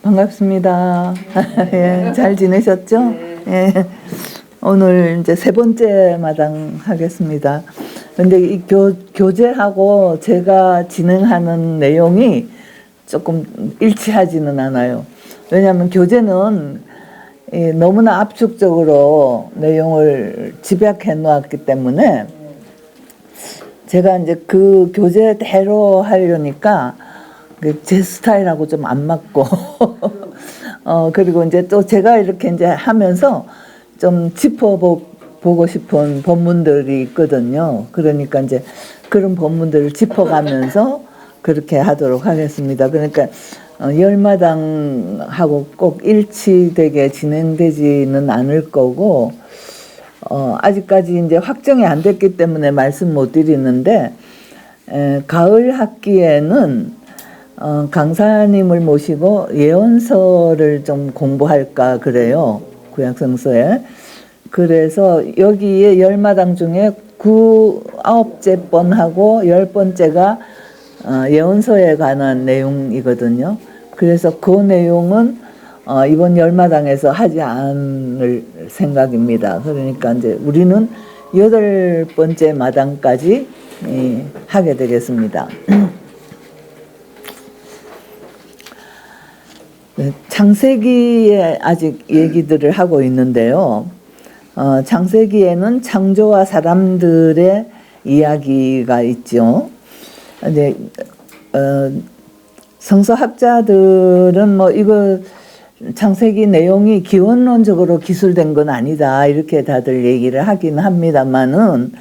반갑습니다. 예, 잘 지내셨죠? 네. 예, 오늘 이제 세 번째 마당 하겠습니다. 근데 이 교재하고 제가 진행하는 내용이 조금 일치하지는 않아요. 왜냐하면 교재는 너무나 압축적으로 내용을 집약해 놓았기 때문에 제가 이제 그 교재대로 하려니까 제 스타일하고 좀 안 맞고 그리고 이제 또 제가 이렇게 이제 하면서 좀 짚어보고 싶은 본문들이 있거든요. 그러니까 이제 그런 본문들을 짚어가면서 그렇게 하도록 하겠습니다. 그러니까 열마당하고 꼭 일치되게 진행되지는 않을 거고 아직까지 이제 확정이 안 됐기 때문에 말씀 못 드리는데 가을 학기에는 강사님을 모시고 예언서를 좀 공부할까 그래요. 구약성서에. 그래서 여기에 열마당 중에 9째 번하고 10번째가 예언서에 관한 내용이거든요. 그래서 그 내용은 이번 열마당에서 하지 않을 생각입니다. 그러니까 이제 우리는 8번째 마당까지 하게 되겠습니다. 창세기에 아직 얘기들을 하고 있는데요. 창세기에는 창조와 사람들의 이야기가 있죠. 근데 성서학자들은 뭐 이거 창세기 내용이 기원론적으로 기술된 건 아니다 이렇게 다들 얘기를 하긴 합니다만은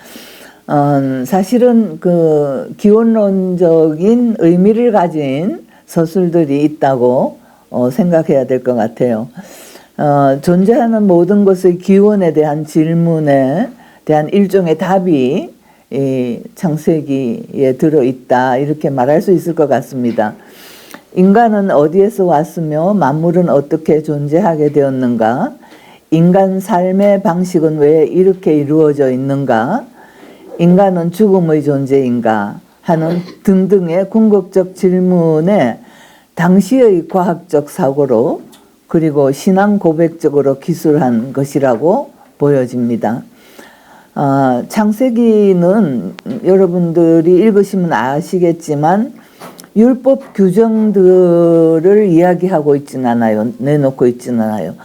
사실은 그 기원론적인 의미를 가진 서술들이 있다고 생각해야 될 것 같아요. 존재하는 모든 것의 기원에 대한 질문에 대한 일종의 답이 이 창세기에 들어있다 이렇게 말할 수 있을 것 같습니다. 인간은 어디에서 왔으며 만물은 어떻게 존재하게 되었는가? 인간 삶의 방식은 왜 이렇게 이루어져 있는가? 인간은 죽음의 존재인가? 하는 등등의 궁극적 질문에 당시의 과학적 사고로 그리고 신앙 고백적으로 기술한 것이라고 보여집니다. 창세기는 여러분들이 읽으시면 아시겠지만 율법 규정들을 이야기하고 있지는 않아요. 내놓고 있지는 않아요.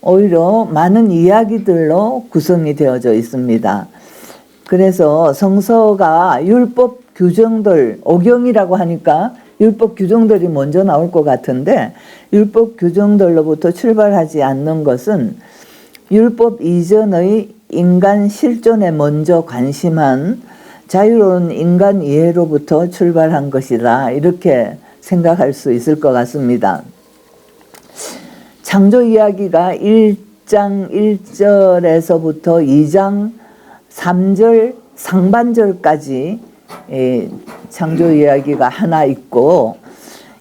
오히려 많은 이야기들로 구성이 되어져 있습니다. 그래서 성서가 율법 규정들, 오경이라고 하니까 율법 규정들이 먼저 나올 것 같은데 율법 규정들로부터 출발하지 않는 것은 율법 이전의 인간 실존에 먼저 관심한 자유로운 인간 이해로부터 출발한 것이다 이렇게 생각할 수 있을 것 같습니다. 창조 이야기가 1장 1절에서부터 2장 3절 상반절까지 창조 이야기가 하나 있고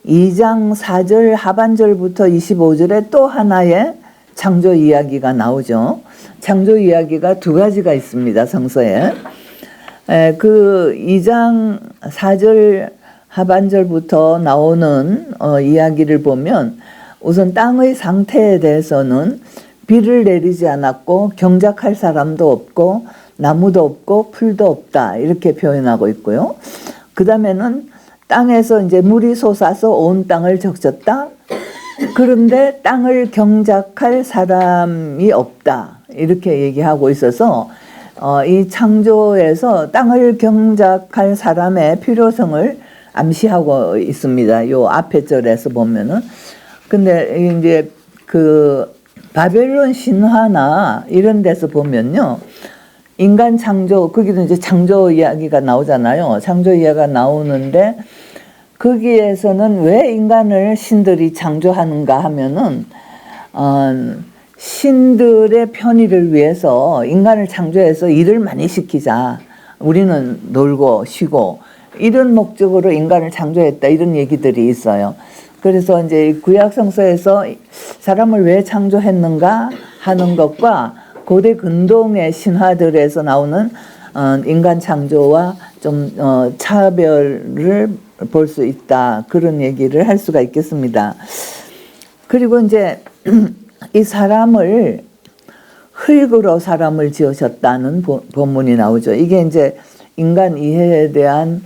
2장 4절 하반절부터 25절에 또 하나의 창조 이야기가 나오죠. 창조 이야기가 두 가지가 있습니다. 성서에. 그 2장 4절 하반절부터 나오는 이야기를 보면 우선 땅의 상태에 대해서는 비를 내리지 않았고 경작할 사람도 없고 나무도 없고 풀도 없다 이렇게 표현하고 있고요. 그 다음에는 땅에서 이제 물이 솟아서 온 땅을 적셨다. 그런데 땅을 경작할 사람이 없다 이렇게 얘기하고 있어서 이 창조에서 땅을 경작할 사람의 필요성을 암시하고 있습니다. 요 앞에 절에서 보면은. 근데 이제 그 바벨론 신화나 이런 데서 보면요. 인간 창조, 거기도 이제 창조 이야기가 나오잖아요. 창조 이야기가 나오는데 거기에서는 왜 인간을 신들이 창조하는가 하면은 신들의 편의를 위해서 인간을 창조해서 일을 많이 시키자. 우리는 놀고 쉬고 이런 목적으로 인간을 창조했다 이런 얘기들이 있어요. 그래서 이제 구약 성서에서 사람을 왜 창조했는가 하는 것과 고대 근동의 신화들에서 나오는 인간 창조와 좀 차별을 볼 수 있다 그런 얘기를 할 수가 있겠습니다. 그리고 이제 이 사람을 흙으로 사람을 지으셨다는 본문이 나오죠. 이게 이제 인간 이해에 대한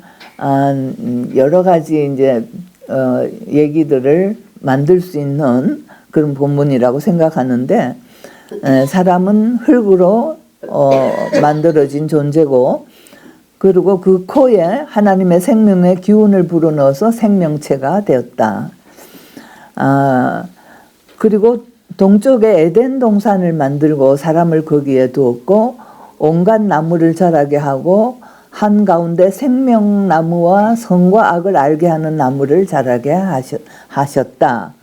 여러 가지 이제 얘기들을 만들 수 있는 그런 본문이라고 생각하는데, 사람은 흙으로 만들어진 존재고, 그리고 그 코에 하나님의 생명의 기운을 불어넣어서 생명체가 되었다. 그리고 동쪽에 에덴 동산을 만들고 사람을 거기에 두었고, 온갖 나무를 자라게 하고 한가운데 생명나무와 선과 악을 알게 하는 나무를 자라게 하셨다.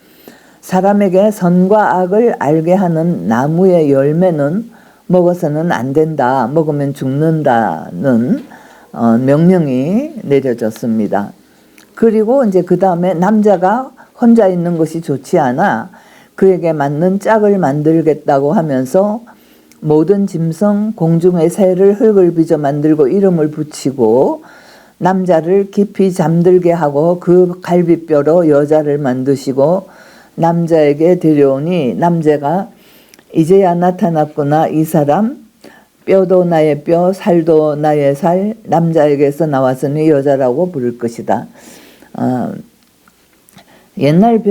사람에게 선과 악을 알게 하는 나무의 열매는 먹어서는 안 된다. 먹으면 죽는다는 명령이 내려졌습니다. 그리고 이제 그 다음에 남자가 혼자 있는 것이 좋지 않아 그에게 맞는 짝을 만들겠다고 하면서 모든 짐승 공중의 새를 흙을 빚어 만들고 이름을 붙이고 남자를 깊이 잠들게 하고 그 갈비뼈로 여자를 만드시고 남자에게 데려오니 남자가 이제야 나타났구나. 이 사람 뼈도 나의 뼈 살도 나의 살 남자에게서 나왔으니 여자라고 부를 것이다. 옛날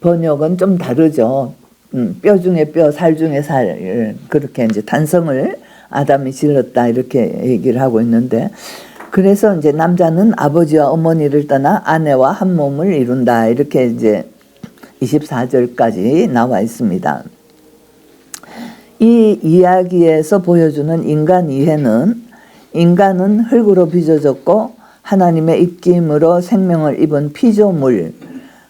번역은 좀 다르죠. 뼈 중에 뼈, 살 중에 살, 그렇게 이제 탄성을 아담이 질렀다, 이렇게 얘기를 하고 있는데, 그래서 이제 남자는 아버지와 어머니를 떠나 아내와 한 몸을 이룬다, 이렇게 이제 24절까지 나와 있습니다. 이 이야기에서 보여주는 인간 이해는 인간은 흙으로 빚어졌고 하나님의 입김으로 생명을 입은 피조물,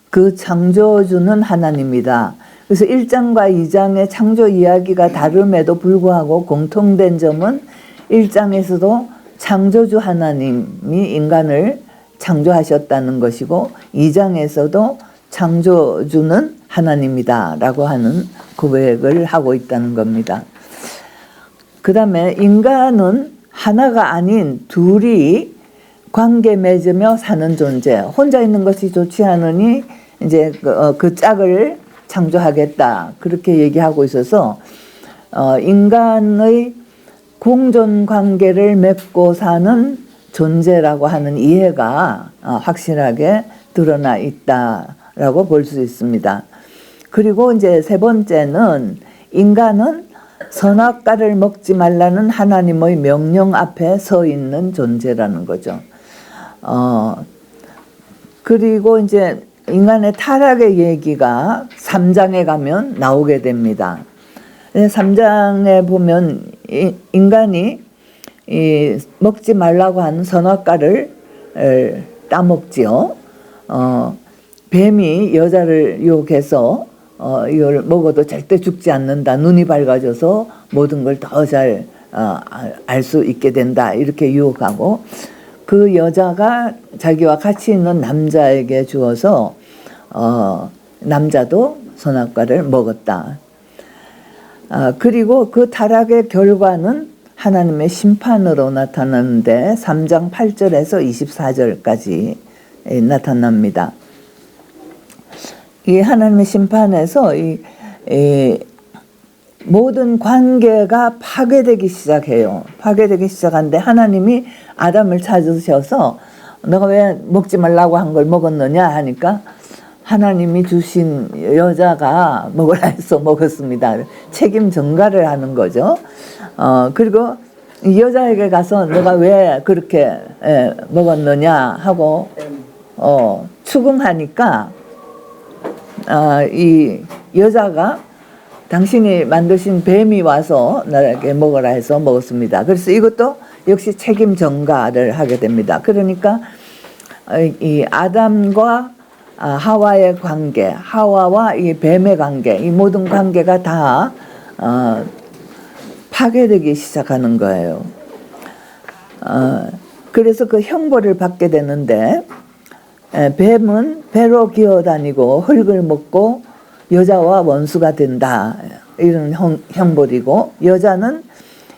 그 창조주는 하나님이다. 그래서 1장과 2장의 창조 이야기가 다름에도 불구하고 공통된 점은 1장에서도 창조주 하나님이 인간을 창조하셨다는 것이고 2장에서도 창조주는 하나님이다 라고 하는 고백을 하고 있다는 겁니다. 그 다음에 인간은 하나가 아닌 둘이 관계 맺으며 사는 존재, 혼자 있는 것이 좋지 않으니 이제 그 짝을 창조하겠다, 그렇게 얘기하고 있어서 인간의 공존 관계를 맺고 사는 존재라고 하는 이해가 확실하게 드러나 있다라고 볼 수 있습니다. 그리고 이제 세 번째는 인간은 선악과를 먹지 말라는 하나님의 명령 앞에 서 있는 존재라는 거죠. 그리고 이제 인간의 타락의 얘기가 3장에 가면 나오게 됩니다. 3장에 보면 인간이 먹지 말라고 하는 선악과를 따먹지요. 뱀이 여자를 유혹해서 이걸 먹어도 절대 죽지 않는다. 눈이 밝아져서 모든 걸 더 잘 알 수 있게 된다. 이렇게 유혹하고 그 여자가 자기와 같이 있는 남자에게 주어서 남자도 선악과를 먹었다. 그리고 그 타락의 결과는 하나님의 심판으로 나타나는데 3장 8절에서 24절까지 나타납니다. 이 하나님의 심판에서 이 모든 관계가 파괴되기 시작해요. 파괴되기 시작하는데 하나님이 아담을 찾으셔서 너가 왜 먹지 말라고 한 걸 먹었느냐 하니까 하나님이 주신 여자가 먹으라 해서 먹었습니다. 책임 전가를 하는 거죠. 그리고 이 여자에게 가서 너가 왜 그렇게 먹었느냐 하고 추궁하니까 이 여자가 당신이 만드신 뱀이 와서 나에게 먹으라 해서 먹었습니다. 그래서 이것도 역시 책임 전가를 하게 됩니다. 그러니까 이 아담과 하와의 관계, 하와와 이 뱀의 관계, 이 모든 관계가 다 파괴되기 시작하는 거예요. 그래서 그 형벌을 받게 되는데 뱀은 배로 기어다니고 흙을 먹고 여자와 원수가 된다. 이런 형벌이고 여자는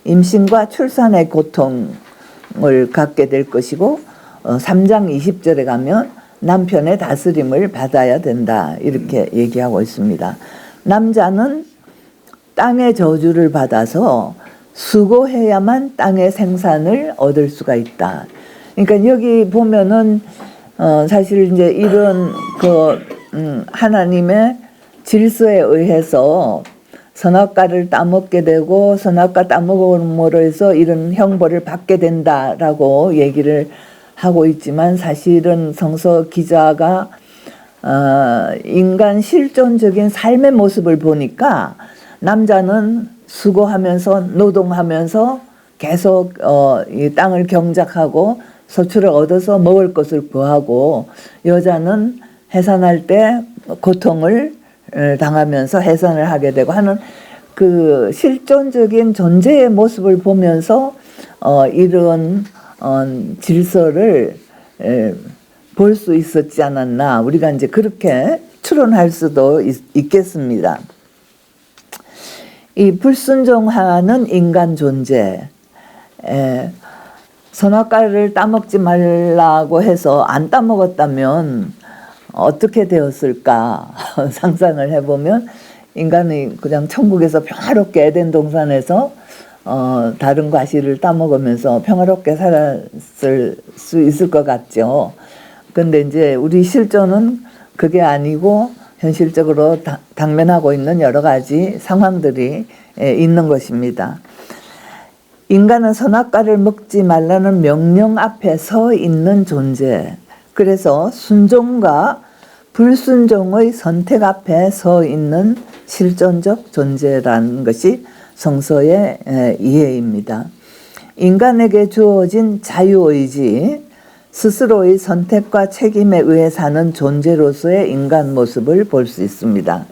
임신과 출산의 고통을 갖게 될 것이고 3장 20절에 가면 남편의 다스림을 받아야 된다. 이렇게 얘기하고 있습니다. 남자는 땅의 저주를 받아서 수고해야만 땅의 생산을 얻을 수가 있다. 그러니까 여기 보면은 사실 이제 이런 하나님의 질서에 의해서 선악과를 따먹게 되고 선악과 따먹음으로 해서 이런 형벌을 받게 된다라고 얘기를 하고 있지만 사실은 성서 기자가 인간 실존적인 삶의 모습을 보니까 남자는 수고하면서 노동하면서 계속 이 땅을 경작하고 소출을 얻어서 먹을 것을 구하고 여자는 해산할 때 고통을 당하면서 해산을 하게 되고 하는 그 실존적인 존재의 모습을 보면서 이런 질서를 볼 수 있었지 않았나 우리가 이제 그렇게 추론할 수도 있겠습니다. 이 불순종하는 인간 존재, 선악과를 따먹지 말라고 해서 안 따먹었다면 어떻게 되었을까 상상을 해보면 인간이 그냥 천국에서 평화롭게 에덴 동산에서 다른 과실을 따먹으면서 평화롭게 살았을 수 있을 것 같죠. 근데 이제 우리 실존은 그게 아니고 현실적으로 당면하고 있는 여러 가지 상황들이 있는 것입니다. 인간은 선악과를 먹지 말라는 명령 앞에 서 있는 존재. 그래서 순종과 불순종의 선택 앞에 서 있는 실존적 존재라는 것이 성서의 이해입니다. 인간에게 주어진 자유의지, 스스로의 선택과 책임에 의해 사는 존재로서의 인간 모습을 볼 수 있습니다.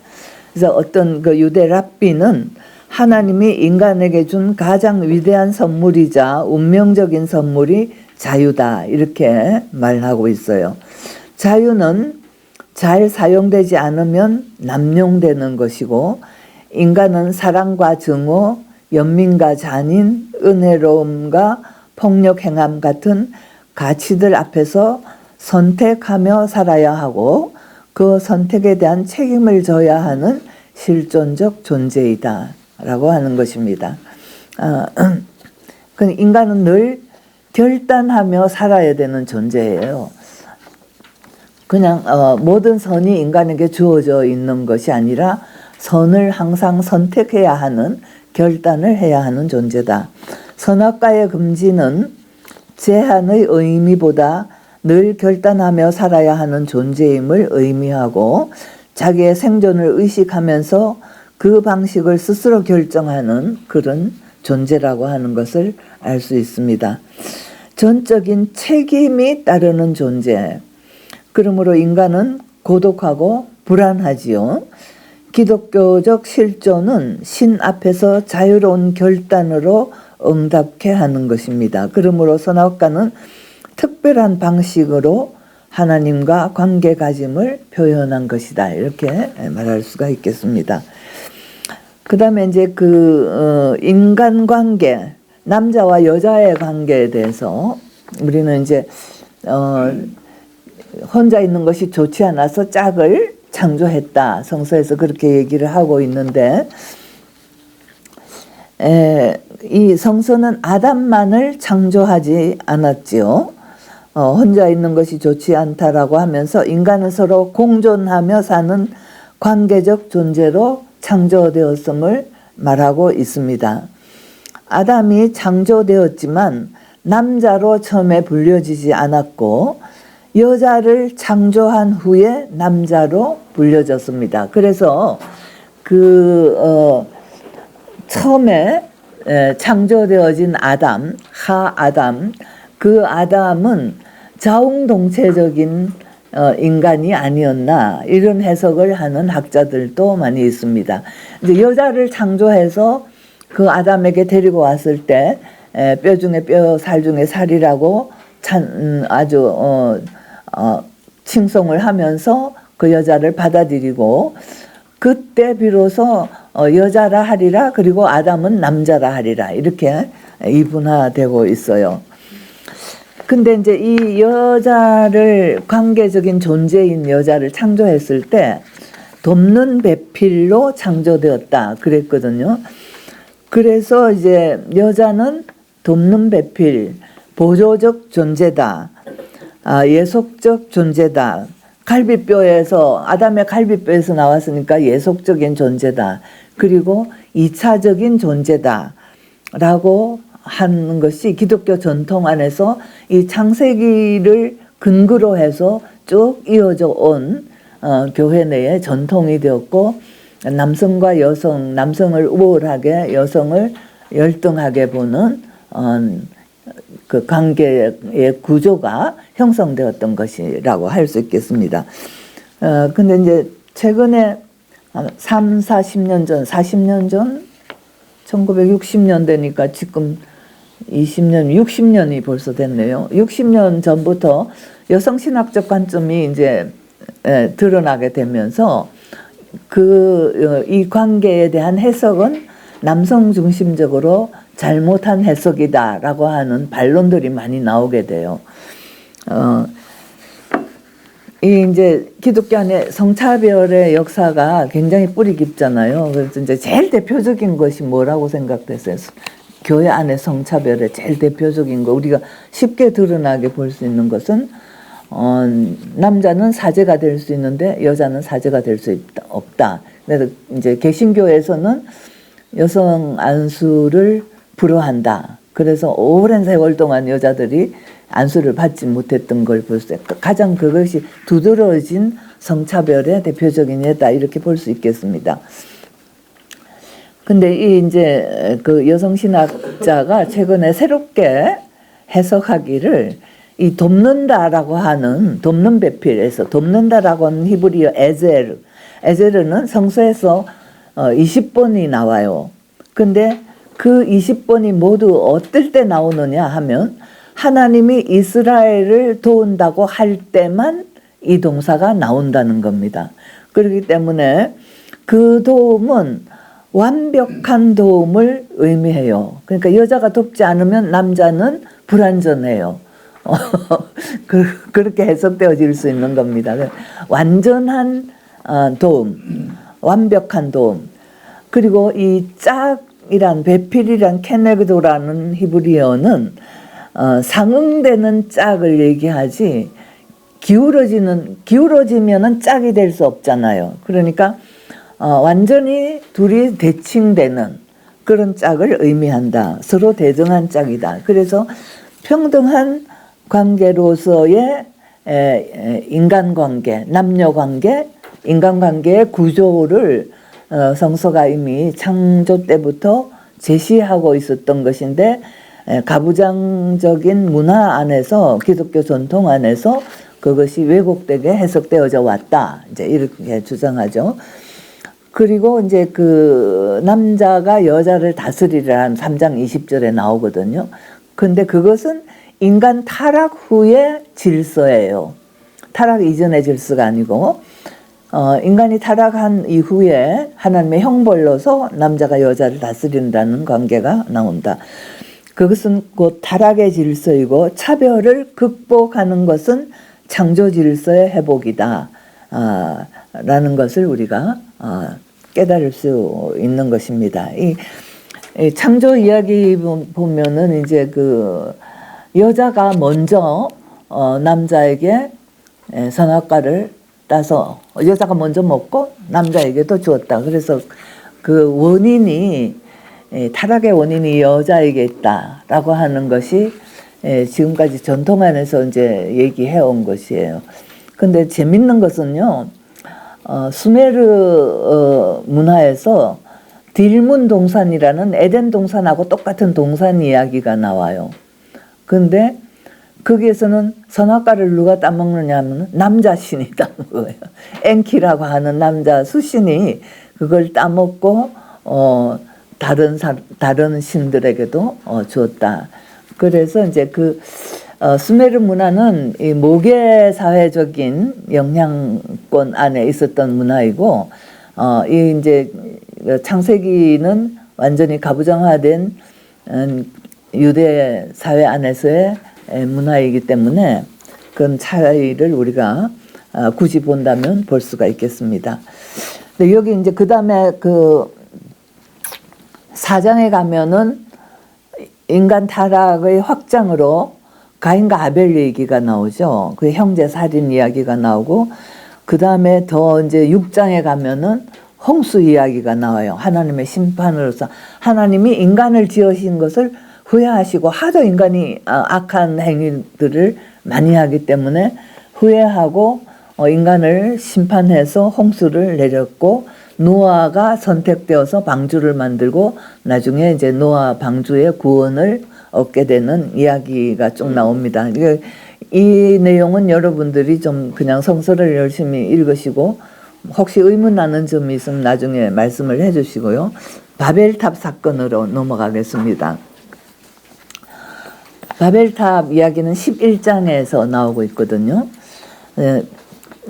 그래서 어떤 그 유대 랍비는 하나님이 인간에게 준 가장 위대한 선물이자 운명적인 선물이 자유다 이렇게 말하고 있어요. 자유는 잘 사용되지 않으면 남용되는 것이고 인간은 사랑과 증오, 연민과 잔인, 은혜로움과 폭력 행함 같은 가치들 앞에서 선택하며 살아야 하고 그 선택에 대한 책임을 져야 하는 실존적 존재이다 라고 하는 것입니다. 인간은 늘 결단하며 살아야 되는 존재예요. 그냥 모든 선이 인간에게 주어져 있는 것이 아니라 선을 항상 선택해야 하는 결단을 해야 하는 존재다. 선악과의 금지는 제한의 의미보다 늘 결단하며 살아야 하는 존재임을 의미하고 자기의 생존을 의식하면서 그 방식을 스스로 결정하는 그런 존재라고 하는 것을 알 수 있습니다. 전적인 책임이 따르는 존재. 그러므로 인간은 고독하고 불안하지요. 기독교적 실존은 신 앞에서 자유로운 결단으로 응답케 하는 것입니다. 그러므로 선악과는 특별한 방식으로 하나님과 관계 가짐을 표현한 것이다. 이렇게 말할 수가 있겠습니다. 그 다음에 이제 인간관계, 남자와 여자의 관계에 대해서 우리는 이제, 혼자 있는 것이 좋지 않아서 짝을 창조했다. 성서에서 그렇게 얘기를 하고 있는데, 이 성서는 아담만을 창조하지 않았지요. 혼자 있는 것이 좋지 않다라고 하면서 인간은 서로 공존하며 사는 관계적 존재로 창조되었음을 말하고 있습니다. 아담이 창조되었지만 남자로 처음에 불려지지 않았고 여자를 창조한 후에 남자로 불려졌습니다. 그래서 처음에 창조되어진 아담, 하아담, 그 아담은 자웅동체적인 인간이 아니었나 이런 해석을 하는 학자들도 많이 있습니다. 이제 여자를 창조해서 그 아담에게 데리고 왔을 때 뼈 중에 뼈, 살 중에 살이라고 아주 칭송을 하면서 그 여자를 받아들이고 그때 비로소 여자라 하리라 그리고 아담은 남자라 하리라 이렇게 이분화되고 있어요. 근데 이제 이 여자를 관계적인 존재인 여자를 창조했을 때 돕는 배필로 창조되었다 그랬거든요. 그래서 이제 여자는 돕는 배필, 보조적 존재다. 예속적 존재다. 갈비뼈에서 아담의 갈비뼈에서 나왔으니까 예속적인 존재다. 그리고 2차적인 존재다. 라고 하는 것이 기독교 전통 안에서 이 창세기를 근거로 해서 쭉 이어져 온 교회 내의 전통이 되었고, 남성과 여성, 남성을 우월하게 여성을 열등하게 보는 그 관계의 구조가 형성되었던 것이라고 할 수 있겠습니다. 근데 이제 최근에 3, 40년 전, 40년 전 1960년대니까 지금 20년, 60년이 벌써 됐네요. 60년 전부터 여성신학적 관점이 이제 드러나게 되면서 이 관계에 대한 해석은 남성 중심적으로 잘못한 해석이다라고 하는 반론들이 많이 나오게 돼요. 이 이제 기독교 안에 성차별의 역사가 굉장히 뿌리 깊잖아요. 그래서 이제 제일 대표적인 것이 뭐라고 생각되세요? 교회 안에 성차별의 제일 대표적인 거, 우리가 쉽게 드러나게 볼 수 있는 것은 남자는 사제가 될 수 있는데 여자는 사제가 될 수 없다. 그래서 이제 개신교에서는 여성 안수를 불허한다. 그래서 오랜 세월 동안 여자들이 안수를 받지 못했던 걸 볼 수 있어요. 가장 그것이 두드러진 성차별의 대표적인 예다, 이렇게 볼 수 있겠습니다. 근데 이 이제 그 여성신학자가 최근에 새롭게 해석하기를, 이 돕는다라고 하는, 돕는 배필에서 돕는다라고 하는 히브리어 에제르는 성서에서 20번이 나와요. 근데 그 20번이 모두 어떨 때 나오느냐 하면 하나님이 이스라엘을 도운다고 할 때만 이 동사가 나온다는 겁니다. 그렇기 때문에 그 도움은 완벽한 도움을 의미해요. 그러니까 여자가 돕지 않으면 남자는 불완전해요. 그렇게 해석되어질 수 있는 겁니다. 완전한 도움, 완벽한 도움. 그리고 이 짝이란, 배필이란 케네그도라는 히브리어는 상응되는 짝을 얘기하지, 기울어지면은 짝이 될 수 없잖아요. 그러니까 완전히 둘이 대칭되는 그런 짝을 의미한다. 서로 대등한 짝이다. 그래서 평등한 관계로서의 인간관계, 남녀관계, 인간관계의 구조를 성서가 이미 창조 때부터 제시하고 있었던 것인데, 가부장적인 문화 안에서, 기독교 전통 안에서 그것이 왜곡되게 해석되어져 왔다, 이제 이렇게 주장하죠. 그리고 이제 그 남자가 여자를 다스리라는 3장 20절에 나오거든요. 근데 그것은 인간 타락 후의 질서예요. 타락 이전의 질서가 아니고, 인간이 타락한 이후에 하나님의 형벌로서 남자가 여자를 다스린다는 관계가 나온다. 그것은 곧 타락의 질서이고, 차별을 극복하는 것은 창조 질서의 회복이다 라는 것을 우리가 깨달을 수 있는 것입니다. 이 창조 이야기 보면은 이제 그 여자가 먼저 남자에게 선악과를 따서 여자가 먼저 먹고 남자에게도 주었다. 그래서 그 원인이, 타락의 원인이 여자에게 있다라고 하는 것이 지금까지 전통 안에서 이제 얘기해 온 것이에요. 근데 재밌는 것은요, 수메르 문화에서 딜문 동산이라는 에덴 동산하고 똑같은 동산 이야기가 나와요. 근데 거기에서는 선악과를 누가 따먹느냐 하면 남자 신이 따먹어요. 엔키라고 하는 남자 수신이 그걸 따먹고 다른 신들에게도 주었다. 그래서 이제 그 수메르 문화는 이 모계 사회적인 영향권 안에 있었던 문화이고, 이 이제 창세기는 완전히 가부장화된 유대 사회 안에서의 문화이기 때문에 그런 차이를 우리가 굳이 본다면 볼 수가 있겠습니다. 근데 여기 이제 그 다음에 그 4장에 가면은 인간 타락의 확장으로 가인과 아벨 얘기가 나오죠. 그 형제 살인 이야기가 나오고, 그 다음에 더 이제 6장에 가면은 홍수 이야기가 나와요. 하나님의 심판으로서 하나님이 인간을 지으신 것을 후회하시고, 하도 인간이 악한 행위들을 많이 하기 때문에 후회하고 인간을 심판해서 홍수를 내렸고, 노아가 선택되어서 방주를 만들고 나중에 이제 노아 방주의 구원을 얻게 되는 이야기가 쭉 나옵니다. 이 내용은 여러분들이 좀 그냥 성서를 열심히 읽으시고 혹시 의문 나는 점이 있으면 나중에 말씀을 해주시고요. 바벨탑 사건으로 넘어가겠습니다. 바벨탑 이야기는 11장에서 나오고 있거든요.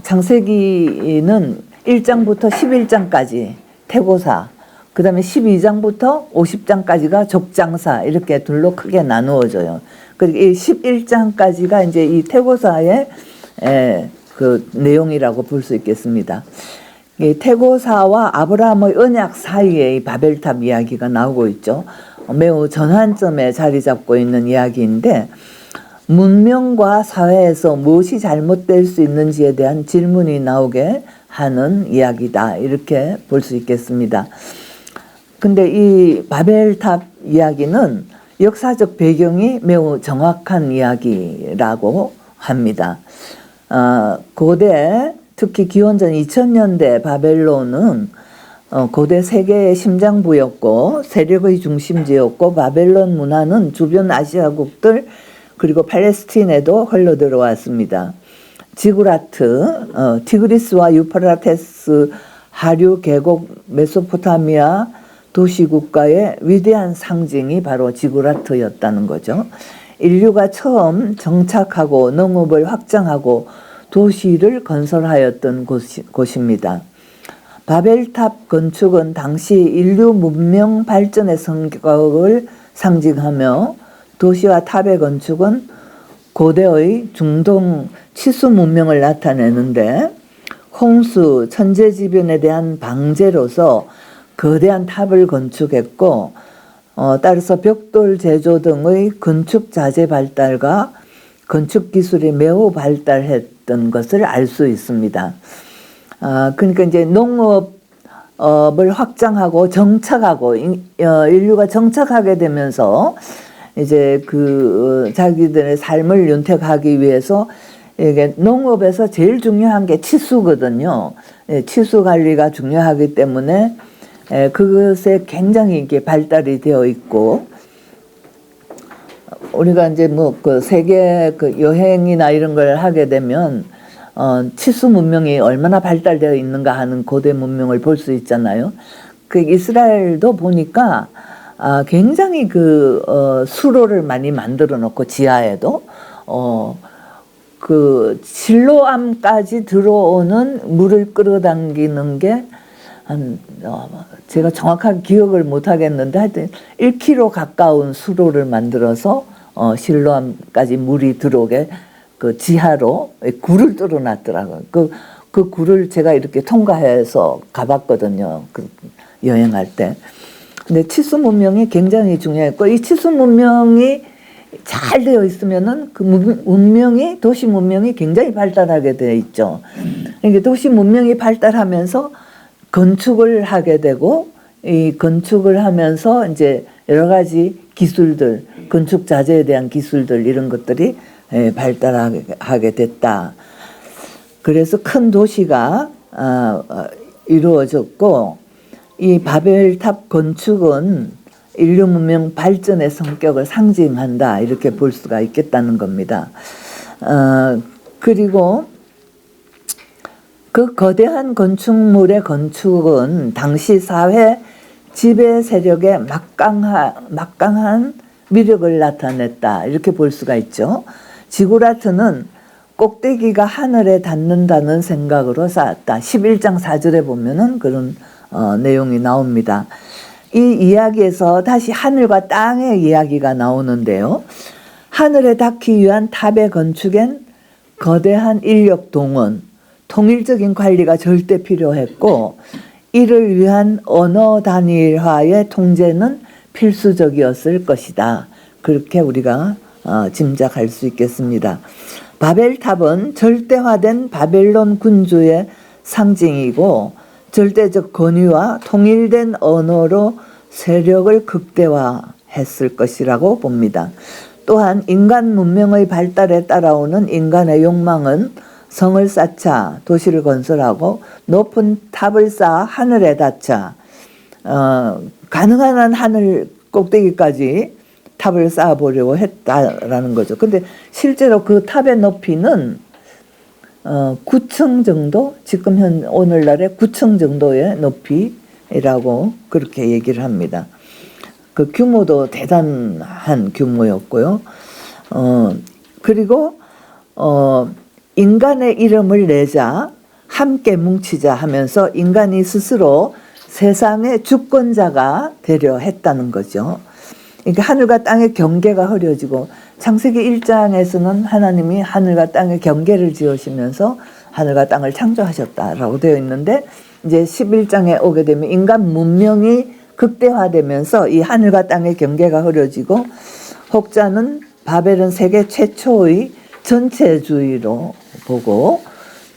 창세기는 1장부터 11장까지 태고사, 그 다음에 12장부터 50장까지가 족장사, 이렇게 둘로 크게 나누어져요. 그리고 이 11장까지가 이제 이 태고사의 그 내용이라고 볼 수 있겠습니다. 이 태고사와 아브라함의 언약 사이에 이 바벨탑 이야기가 나오고 있죠. 매우 전환점에 자리 잡고 있는 이야기인데, 문명과 사회에서 무엇이 잘못될 수 있는지에 대한 질문이 나오게 하는 이야기다, 이렇게 볼 수 있겠습니다. 근데 이 바벨탑 이야기는 역사적 배경이 매우 정확한 이야기라고 합니다. 고대, 특히 기원전 2000년대 바벨론은 고대 세계의 심장부였고 세력의 중심지였고, 바벨론 문화는 주변 아시아국들 그리고 팔레스틴에도 흘러들어왔습니다. 지구라트, 티그리스와 유프라테스 하류 계곡 메소포타미아 도시국가의 위대한 상징이 바로 지구라트였다는 거죠. 인류가 처음 정착하고 농업을 확장하고 도시를 건설하였던 곳입니다. 바벨탑 건축은 당시 인류 문명 발전의 성격을 상징하며, 도시와 탑의 건축은 고대의 중동 치수 문명을 나타내는데, 홍수, 천재지변에 대한 방제로서 거대한 탑을 건축했고, 따라서 벽돌 제조 등의 건축 자재 발달과 건축 기술이 매우 발달했던 것을 알 수 있습니다. 그러니까 이제 농업을 확장하고 정착하고, 인류가 정착하게 되면서 이제 그 자기들의 삶을 윤택하기 위해서, 이게 농업에서 제일 중요한 게 치수거든요. 치수 관리가 중요하기 때문에 그것에 굉장히 이게 발달이 되어 있고, 우리가 이제 뭐 그 세계 그 여행이나 이런 걸 하게 되면 치수 문명이 얼마나 발달되어 있는가 하는 고대 문명을 볼 수 있잖아요. 그 이스라엘도 보니까 굉장히 그 수로를 많이 만들어 놓고, 지하에도 그 실로암까지 들어오는 물을 끌어당기는 게 한 제가 정확하게 기억을 못 하겠는데 하여튼 1km 가까운 수로를 만들어서 실로암까지 물이 들어오게 그 지하로 굴을 뚫어 놨더라고요. 그 굴을 제가 이렇게 통과해서 가봤거든요. 그 여행할 때. 근데 치수 문명이 굉장히 중요했고, 이 치수 문명이 잘 되어 있으면은 그 문명이, 도시 문명이 굉장히 발달하게 되어 있죠. 그러니까 도시 문명이 발달하면서 건축을 하게 되고, 이 건축을 하면서 이제 여러 가지 기술들, 건축 자재에 대한 기술들, 이런 것들이 발달하게 됐다. 그래서 큰 도시가 이루어졌고, 이 바벨탑 건축은 인류 문명 발전의 성격을 상징한다, 이렇게 볼 수가 있겠다는 겁니다. 그리고 그 거대한 건축물의 건축은 당시 사회 지배 세력의 막강한 위력을 나타냈다, 이렇게 볼 수가 있죠. 지구라트는 꼭대기가 하늘에 닿는다는 생각으로 쌓았다. 11장 4절에 보면은 그런 내용이 나옵니다. 이 이야기에서 다시 하늘과 땅의 이야기가 나오는데요. 하늘에 닿기 위한 탑의 건축엔 거대한 인력 동원, 통일적인 관리가 절대 필요했고 이를 위한 언어 단일화의 통제는 필수적이었을 것이다. 그렇게 우리가 짐작할 수 있겠습니다. 바벨탑은 절대화된 바벨론 군주의 상징이고 절대적 권위와 통일된 언어로 세력을 극대화했을 것이라고 봅니다. 또한 인간 문명의 발달에 따라오는 인간의 욕망은 성을 쌓자 도시를 건설하고 높은 탑을 쌓아 하늘에 닿자 가능한 한 하늘 꼭대기까지 탑을 쌓아보려고 했다라는 거죠. 근데 실제로 그 탑의 높이는 9층 정도, 지금 오늘날의 9층 정도의 높이라고 그렇게 얘기를 합니다. 그 규모도 대단한 규모였고요. 그리고 인간의 이름을 내자, 함께 뭉치자 하면서 인간이 스스로 세상의 주권자가 되려 했다는 거죠. 그러니까 하늘과 땅의 경계가 흐려지고 창세기 1장에서는 하나님이 하늘과 땅의 경계를 지으시면서 하늘과 땅을 창조하셨다라고 되어 있는데 이제 11장에 오게 되면 인간 문명이 극대화되면서 이 하늘과 땅의 경계가 흐려지고 혹자는 바벨은 세계 최초의 전체주의로 보고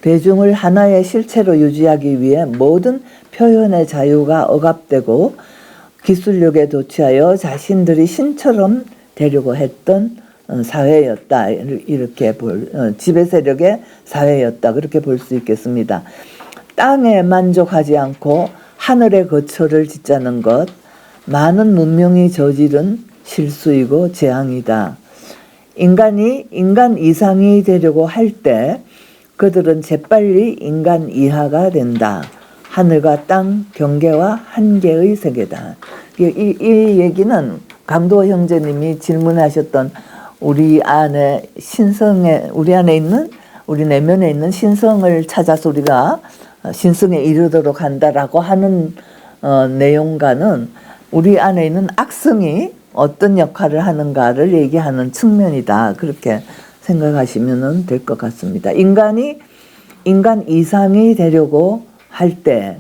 대중을 하나의 실체로 유지하기 위해 모든 표현의 자유가 억압되고 기술력에 도취하여 자신들이 신처럼 되려고 했던 사회였다. 이렇게 지배 세력의 사회였다. 그렇게 볼 수 있겠습니다. 땅에 만족하지 않고 하늘의 거처를 짓자는 것, 많은 문명이 저지른 실수이고 재앙이다. 인간이 인간 이상이 되려고 할 때 그들은 재빨리 인간 이하가 된다. 하늘과 땅 경계와 한계의 세계다. 이 얘기는 강도 형제님이 질문하셨던 우리 안에 우리 내면에 있는 신성을 찾아서 우리가 신성에 이르도록 한다라고 하는 내용과는 우리 안에 있는 악성이 어떤 역할을 하는가를 얘기하는 측면이다. 그렇게 생각하시면 될 것 같습니다. 인간이 인간 이상이 되려고 할 때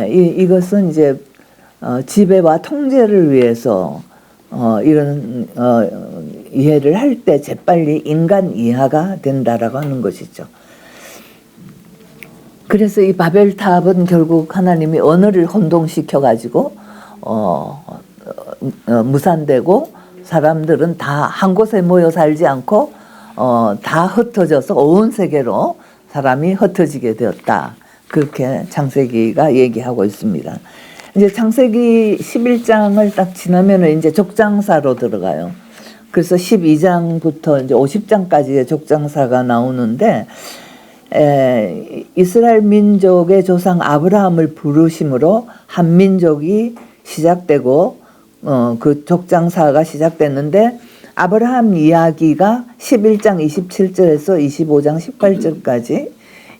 이것은 이제 지배와 통제를 위해서 이런 이해를 할 때 재빨리 인간 이하가 된다라고 하는 것이죠. 그래서 이 바벨탑은 결국 하나님이 언어를 혼동시켜 가지고 무산되고 사람들은 다 한 곳에 모여 살지 않고 다 흩어져서 온 세계로 사람이 흩어지게 되었다. 그렇게 창세기가 얘기하고 있습니다. 이제 창세기 11장을 딱 지나면은 이제 족장사로 들어가요. 그래서 12장부터 이제 50장까지의 족장사가 나오는데 이스라엘 민족의 조상 아브라함을 부르심으로 한 민족이 시작되고 그 족장사가 시작됐는데 아브라함 이야기가 11장 27절에서 25장 18절까지,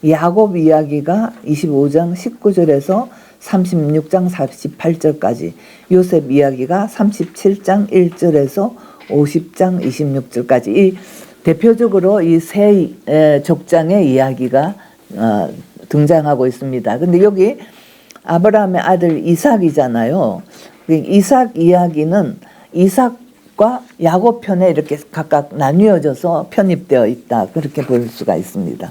야곱 이야기가 25장 19절에서 36장 48절까지, 요셉 이야기가 37장 1절에서 50장 26절까지, 이 대표적으로 이 세 족장의 이야기가 등장하고 있습니다. 근데 여기 아브라함의 아들 이삭이잖아요. 이삭 이야기는 이삭과 야곱 편에 이렇게 각각 나뉘어져서 편입되어 있다. 그렇게 볼 수가 있습니다.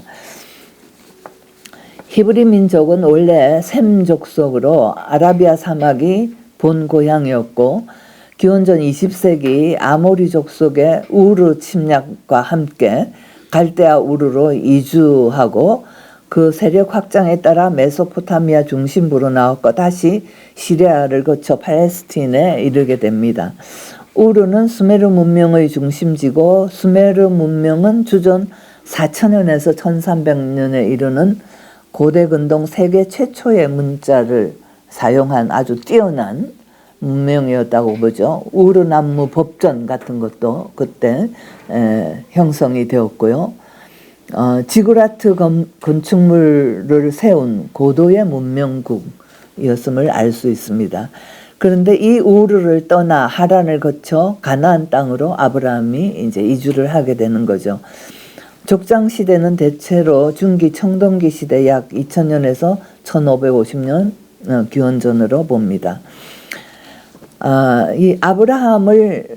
히브리 민족은 원래 셈 족속으로 아라비아 사막이 본 고향이었고 기원전 20세기 아모리 족속의 우르 침략과 함께 갈대아 우르로 이주하고 그 세력 확장에 따라 메소포타미아 중심부로 나왔고 다시 시리아를 거쳐 팔레스틴에 이르게 됩니다. 우르는 수메르 문명의 중심지고 수메르 문명은 주전 4000년에서 1300년에 이르는 고대 근동 세계 최초의 문자를 사용한 아주 뛰어난 문명이었다고 보죠. 우르나무 법전 같은 것도 그때 형성이 되었고요. 지구라트 건축물을 세운 고도의 문명국이었음을 알 수 있습니다. 그런데 이 우르를 떠나 하란을 거쳐 가나안 땅으로 아브라함이 이제 이주를 하게 되는 거죠. 족장 시대는 대체로 중기 청동기 시대 약 2000년에서 1550년 기원전으로 봅니다. 이 아브라함을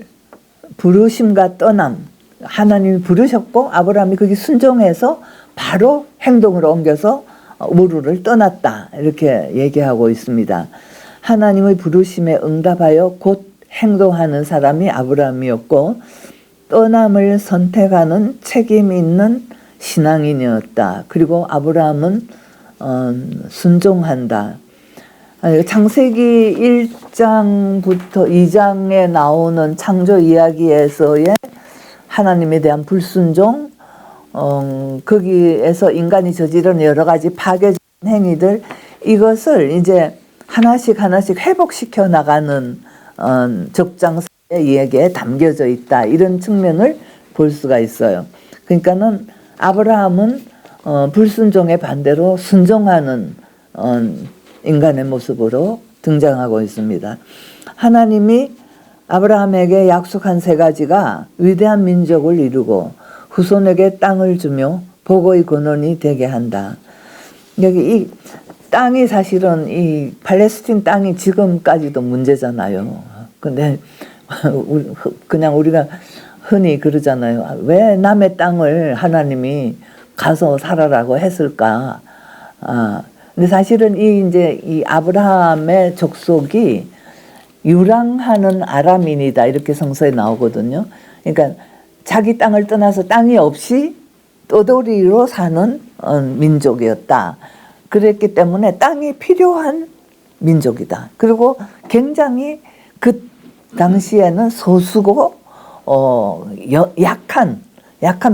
부르심과 떠남, 하나님이 부르셨고 아브라함이 거기 순종해서 바로 행동으로 옮겨서 우르를 떠났다, 이렇게 얘기하고 있습니다. 하나님의 부르심에 응답하여 곧 행동하는 사람이 아브라함이었고 떠남을 선택하는 책임 있는 신앙인이었다. 그리고 아브라함은 순종한다. 창세기 1장부터 2장에 나오는 창조 이야기에서의 하나님에 대한 불순종, 거기에서 인간이 저지른 여러 가지 파괴적인 행위들, 이것을 이제 하나씩 회복시켜 나가는 적장사의 이야기에 담겨져 있다, 이런 측면을 볼 수가 있어요. 그러니까는 아브라함은 불순종의 반대로 순종하는 인간의 모습으로 등장하고 있습니다. 하나님이 아브라함에게 약속한 세 가지가 위대한 민족을 이루고 후손에게 땅을 주며 복의 근원이 되게 한다. 여기 이 땅이 사실은 이 팔레스틴 땅이 지금까지도 문제잖아요. 근데 그냥 우리가 흔히 그러잖아요. 왜 남의 땅을 하나님이 가서 살아라고 했을까? 근데 사실은 이 아브라함의 족속이 유랑하는 아람인이다, 이렇게 성서에 나오거든요. 그러니까 자기 땅을 떠나서 땅이 없이 떠돌이로 사는 민족이었다. 그랬기 때문에 땅이 필요한 민족이다. 그리고 굉장히 그 당시에는 소수고 약한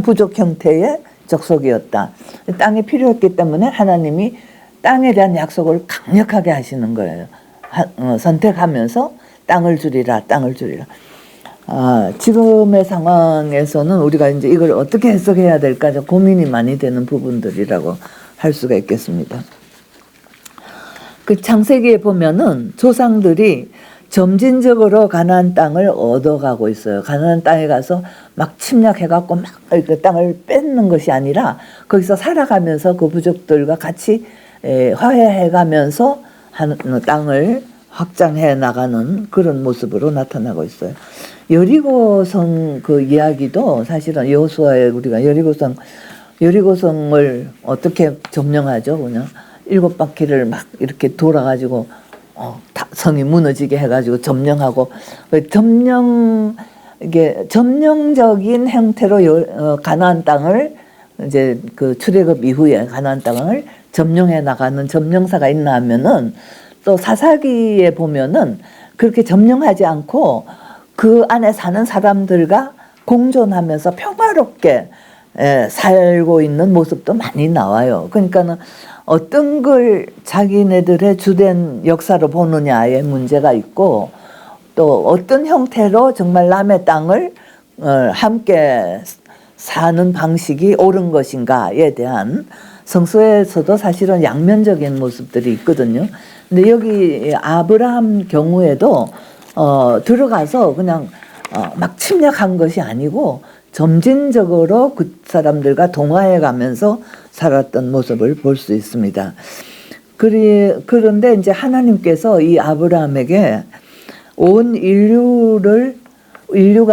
부족 형태의 족속이었다. 땅이 필요했기 때문에 하나님이 땅에 대한 약속을 강력하게 하시는 거예요. 선택하면서 땅을 주리라. 지금의 상황에서는 우리가 이제 이걸 어떻게 해석해야 될까 고민이 많이 되는 부분들이라고 할 수가 있겠습니다. 그 창세기에 보면은 조상들이 점진적으로 가나안 땅을 얻어가고 있어요. 가나안 땅에 가서 막 침략해갖고 막 그 땅을 뺏는 것이 아니라 거기서 살아가면서 그 부족들과 같이 화해해가면서 땅을 확장해 나가는 그런 모습으로 나타나고 있어요. 여리고성 그 이야기도 사실은 여호수아에 우리가 여리고성을 어떻게 점령하죠? 그냥 7바퀴를 막 이렇게 돌아가지고 성이 무너지게 해가지고 점령하고, 이게 점령적인 형태로 가나안 땅을 이제 그 출애굽 이후에 가나안 땅을 점령해 나가는 점령사가 있나 하면은 또 사사기에 보면은 그렇게 점령하지 않고 그 안에 사는 사람들과 공존하면서 평화롭게 살고 있는 모습도 많이 나와요. 그러니까는 어떤 걸 자기네들의 주된 역사로 보느냐에 문제가 있고, 또 어떤 형태로 정말 남의 땅을 함께 사는 방식이 옳은 것인가에 대한 성서에서도 사실은 양면적인 모습들이 있거든요. 근데 여기 아브라함 경우에도 들어가서 그냥 막 침략한 것이 아니고 점진적으로 그 사람들과 동화해 가면서 살았던 모습을 볼 수 있습니다. 그런데 이제 하나님께서 이 아브라함에게 온 인류가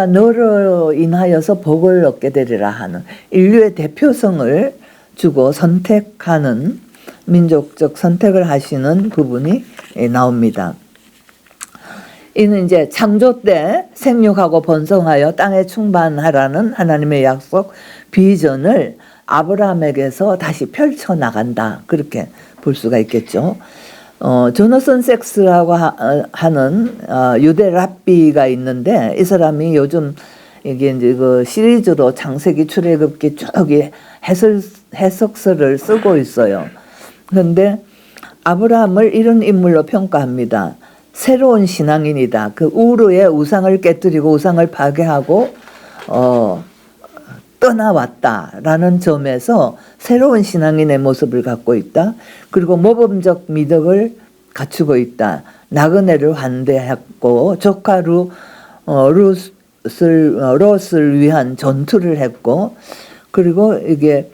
너로 인하여서 복을 얻게 되리라 하는 인류의 대표성을 주고 선택하는 민족적 선택을 하시는 부분이 나옵니다. 이는 이제 창조 때 생육하고 번성하여 땅에 충만하라는 하나님의 약속 비전을 아브라함에게서 다시 펼쳐나간다, 그렇게 볼 수가 있겠죠. 조너선 섹스라고 하는 유대 랍비가 있는데, 이 사람이 요즘 이게 이제 그 시리즈로 창세기 출애굽기 쭉 해석서를 쓰고 있어요. 그런데 아브라함을 이런 인물로 평가합니다. 새로운 신앙인이다. 그 우르의 우상을 깨뜨리고 우상을 파괴하고 떠나왔다라는 점에서 새로운 신앙인의 모습을 갖고 있다. 그리고 모범적 미덕을 갖추고 있다. 나그네를 환대했고 조카 롯을 위한 전투를 했고, 그리고 이게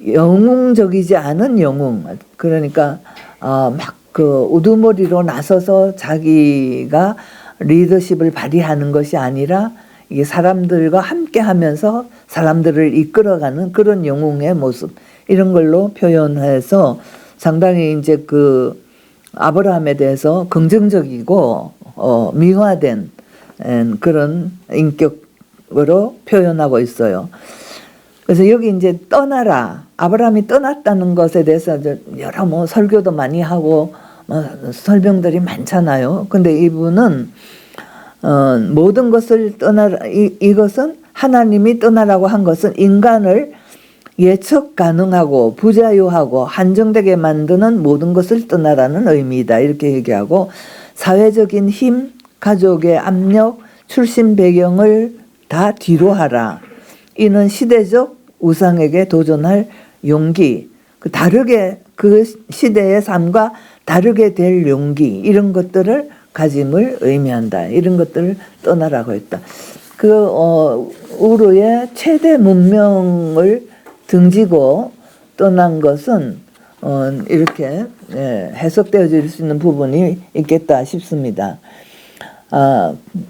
영웅적이지 않은 영웅, 그러니까 막 그 우두머리로 나서서 자기가 리더십을 발휘하는 것이 아니라 이게 사람들과 함께 하면서 사람들을 이끌어가는 그런 영웅의 모습, 이런 걸로 표현해서 상당히 이제 그 아브라함에 대해서 긍정적이고 미화된 그런 인격으로 표현하고 있어요. 그래서 여기 이제 떠나라, 아브라함이 떠났다는 것에 대해서 여러 뭐 설교도 많이 하고 설명들이 많잖아요. 근데 이분은 모든 것을 떠나라, 이것은 하나님이 떠나라고 한 것은 인간을 예측 가능하고 부자유하고 한정되게 만드는 모든 것을 떠나라는 의미이다, 이렇게 얘기하고, 사회적인 힘, 가족의 압력, 출신 배경을 다 뒤로 하라. 이는 시대적 우상에게 도전할 용기, 다르게 그 시대의 삶과 다르게 될 용기, 이런 것들을 가짐을 의미한다. 이런 것들을 떠나라고 했다. 우르의 최대 문명을 등지고 떠난 것은 이렇게 해석되어질 수 있는 부분이 있겠다 싶습니다.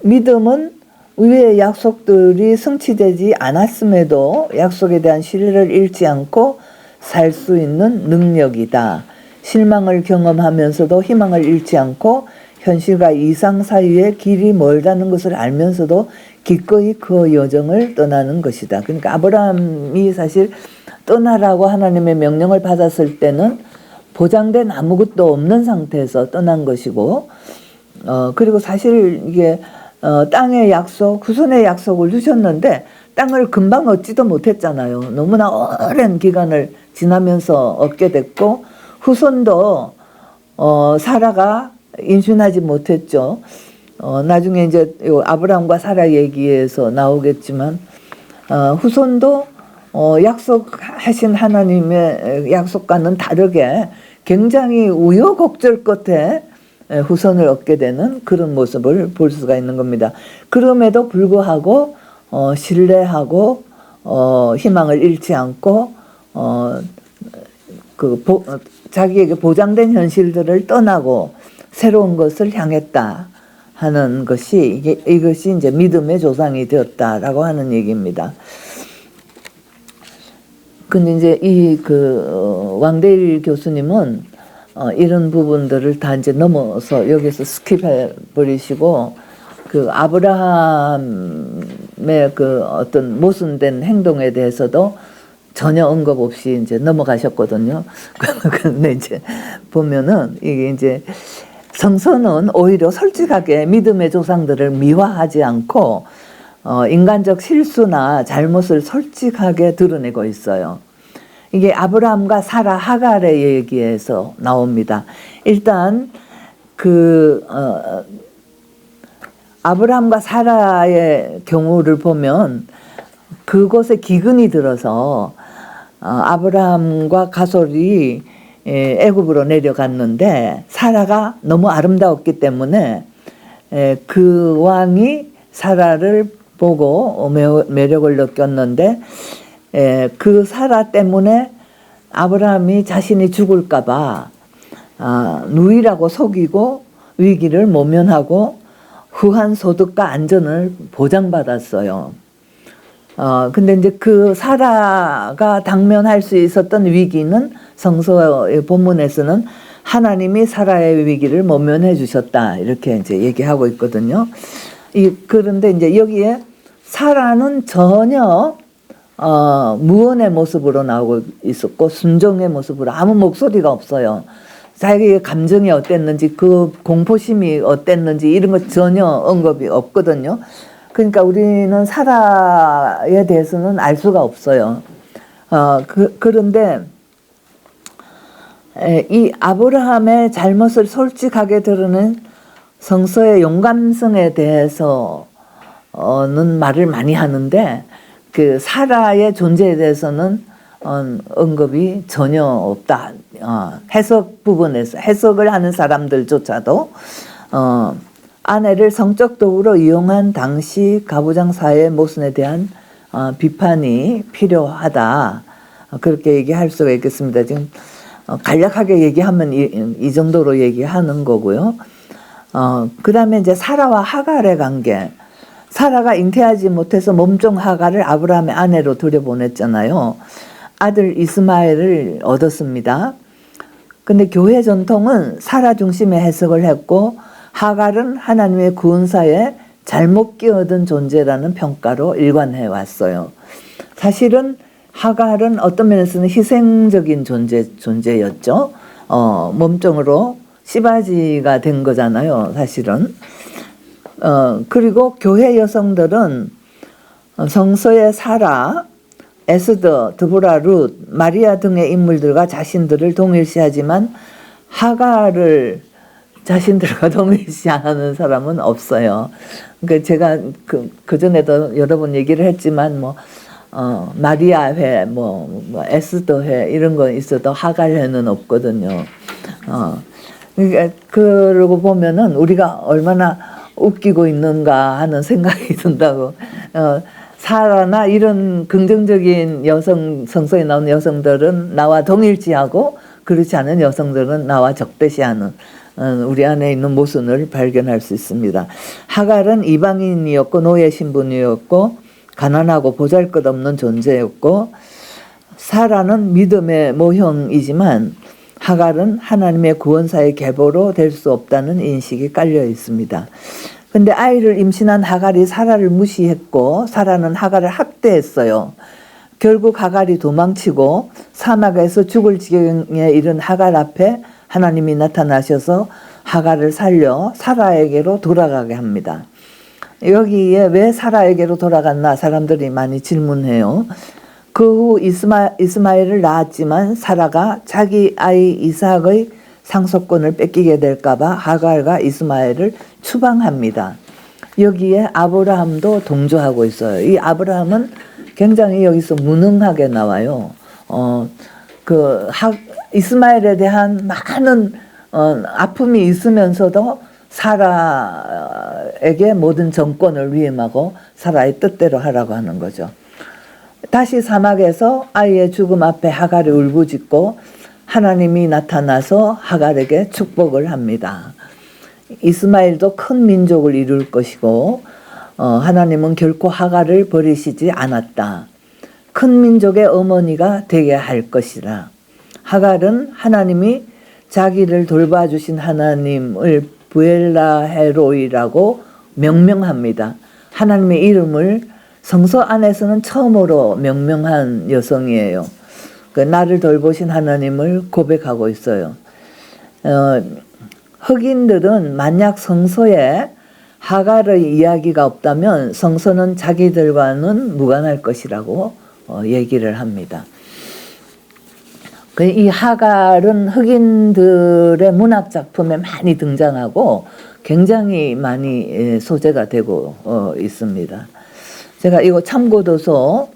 믿음은 위의 약속들이 성취되지 않았음에도 약속에 대한 신뢰를 잃지 않고 살 수 있는 능력이다. 실망을 경험하면서도 희망을 잃지 않고 현실과 이상 사이에 길이 멀다는 것을 알면서도 기꺼이 그 여정을 떠나는 것이다. 그러니까 아브라함이 사실 떠나라고 하나님의 명령을 받았을 때는 보장된 아무것도 없는 상태에서 떠난 것이고, 그리고 사실 이게 땅의 약속, 후손의 약속을 주셨는데 땅을 금방 얻지도 못했잖아요. 너무나 오랜 기간을 지나면서 얻게 됐고, 후손도 사라가 인순하지 못했죠. 나중에 이제 아브라함과 사라 얘기에서 나오겠지만, 후손도 약속하신 하나님의 약속과는 다르게 굉장히 우여곡절 끝에 후손을 얻게 되는 그런 모습을 볼 수가 있는 겁니다. 그럼에도 불구하고 신뢰하고 희망을 잃지 않고 자기에게 보장된 현실들을 떠나고 새로운 것을 향했다 하는 것이 이것이 이제 믿음의 조상이 되었다라고 하는 얘기입니다. 근데 이제 왕대일 교수님은 이런 부분들을 다 이제 넘어서 여기서 스킵해 버리시고 아브라함의 어떤 모순된 행동에 대해서도 전혀 언급 없이 이제 넘어가셨거든요. 근데 이제 보면은 이게 이제 성서는 오히려 솔직하게 믿음의 조상들을 미화하지 않고 인간적 실수나 잘못을 솔직하게 드러내고 있어요. 이게 아브라함과 사라 하갈의 얘기에서 나옵니다. 일단 아브라함과 사라의 경우를 보면 그곳에 기근이 들어서 아브라함과 가솔이 애굽으로 내려갔는데 사라가 너무 아름다웠기 때문에 그 왕이 사라를 보고 매력을 느꼈는데 그 사라 때문에 아브라함이 자신이 죽을까봐 누이라고 속이고 위기를 모면하고 후한 소득과 안전을 보장받았어요. 근데 이제 그 사라가 당면할 수 있었던 위기는 성서의 본문에서는 하나님이 사라의 위기를 모면해 주셨다, 이렇게 이제 얘기하고 있거든요. 그런데 이제 여기에 사라는 전혀 무언의 모습으로 나오고 있었고 순종의 모습으로 아무 목소리가 없어요. 자기의 감정이 어땠는지, 그 공포심이 어땠는지 이런 거 전혀 언급이 없거든요. 그러니까 우리는 사라에 대해서는 알 수가 없어요. 그런데 이 아브라함의 잘못을 솔직하게 드러낸 성서의 용감성에 대해서는 말을 많이 하는데 그 사라의 존재에 대해서는 언급이 전혀 없다. 해석 부분에서 해석을 하는 사람들조차도 아내를 성적 도구로 이용한 당시 가부장 사회의 모순에 대한 비판이 필요하다. 그렇게 얘기할 수가 있겠습니다. 지금 간략하게 얘기하면 이 정도로 얘기하는 거고요. 그 다음에 이제 사라와 하갈의 관계. 사라가 잉태하지 못해서 몸종 하갈을 아브라함의 아내로 들여보냈잖아요. 아들 이스마엘을 얻었습니다. 근데 교회 전통은 사라 중심의 해석을 했고 하갈은 하나님의 구원사에 잘못 끼어든 존재라는 평가로 일관해 왔어요. 사실은 하갈은 어떤 면에서는 희생적인 존재였죠. 몸종으로 씨바지가 된 거잖아요, 사실은. 그리고 교회 여성들은 성서의 사라, 에스더, 드보라, 룻, 마리아 등의 인물들과 자신들을 동일시하지만 하갈을 자신들과 동일시하는 사람은 없어요. 그러니까 제가 그 전에도 여러 번 얘기를 했지만 마리아회, 에스더회 이런 거 있어도 하갈회는 없거든요. 그러니까 그러고 보면은 우리가 얼마나 웃기고 있는가 하는 생각이 든다고. 사라나 이런 긍정적인 성서에 나오는 여성들은 나와 동일시하고 그렇지 않은 여성들은 나와 적대시하는 우리 안에 있는 모순을 발견할 수 있습니다. 하갈은 이방인이었고 노예 신분이었고 가난하고 보잘것없는 존재였고 사라는 믿음의 모형이지만 하갈은 하나님의 구원사의 계보로 될 수 없다는 인식이 깔려 있습니다. 근데 아이를 임신한 하갈이 사라를 무시했고 사라는 하갈을 학대했어요. 결국 하갈이 도망치고 사막에서 죽을 지경에 이른 하갈 앞에 하나님이 나타나셔서 하갈을 살려 사라에게로 돌아가게 합니다. 여기에 왜 사라에게로 돌아갔나 사람들이 많이 질문해요. 그 후 이스마엘을 낳았지만 사라가 자기 아이 이삭의 상속권을 뺏기게 될까봐 하갈과 이스마엘을 추방합니다. 여기에 아브라함도 동조하고 있어요. 이 아브라함은 굉장히 여기서 무능하게 나와요. 이스마엘에 대한 많은 아픔이 있으면서도 사라에게 모든 정권을 위임하고 사라의 뜻대로 하라고 하는 거죠. 다시 사막에서 아이의 죽음 앞에 하갈이 울부짖고 하나님이 나타나서 하갈에게 축복을 합니다. 이스마엘도 큰 민족을 이룰 것이고 하나님은 결코 하갈을 버리시지 않았다. 큰 민족의 어머니가 되게 할 것이라. 하갈은 하나님이 자기를 돌봐주신 하나님을 부엘라헤로이라고 명명합니다. 하나님의 이름을 성서 안에서는 처음으로 명명한 여성이에요. 나를 돌보신 하나님을 고백하고 있어요. 흑인들은 만약 성서에 하갈의 이야기가 없다면 성서는 자기들과는 무관할 것이라고 얘기를 합니다. 이 하갈은 흑인들의 문학 작품에 많이 등장하고 굉장히 많이 소재가 되고 있습니다. 제가 이거 참고도서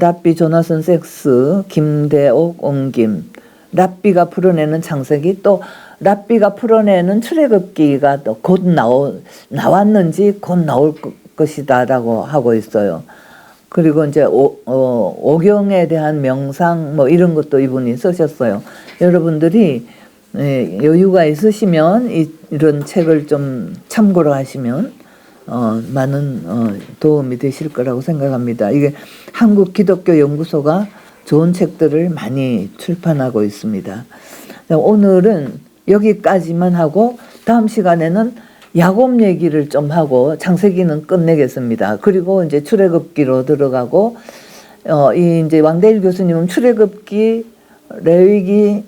랍비 조나선 섹스, 김대옥, 옹김, 랍비가 풀어내는 창세기, 또 랍비가 풀어내는 출애굽기가 또 곧 나왔는지 곧 나올 것이다라고 하고 있어요. 그리고 이제 오경에 대한 명상 이런 것도 이분이 쓰셨어요. 여러분들이 여유가 있으시면 이런 책을 좀 참고로 하시면 많은 도움이 되실 거라고 생각합니다. 이게 한국기독교연구소가 좋은 책들을 많이 출판하고 있습니다. 오늘은 여기까지만 하고 다음 시간에는 야곱 얘기를 좀 하고 창세기는 끝내겠습니다. 그리고 이제 출애굽기로 들어가고 이제 왕대일 교수님은 출애굽기, 레위기,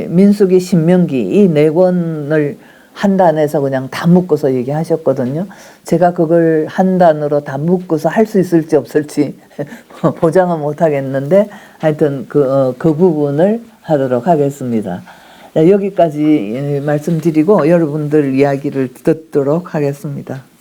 민수기, 신명기 이 네 권을 한 단에서 그냥 다 묶어서 얘기하셨거든요. 제가 그걸 한 단으로 다 묶어서 할 수 있을지 없을지 보장은 못 하겠는데 하여튼 그 부분을 하도록 하겠습니다. 여기까지 말씀드리고 여러분들 이야기를 듣도록 하겠습니다.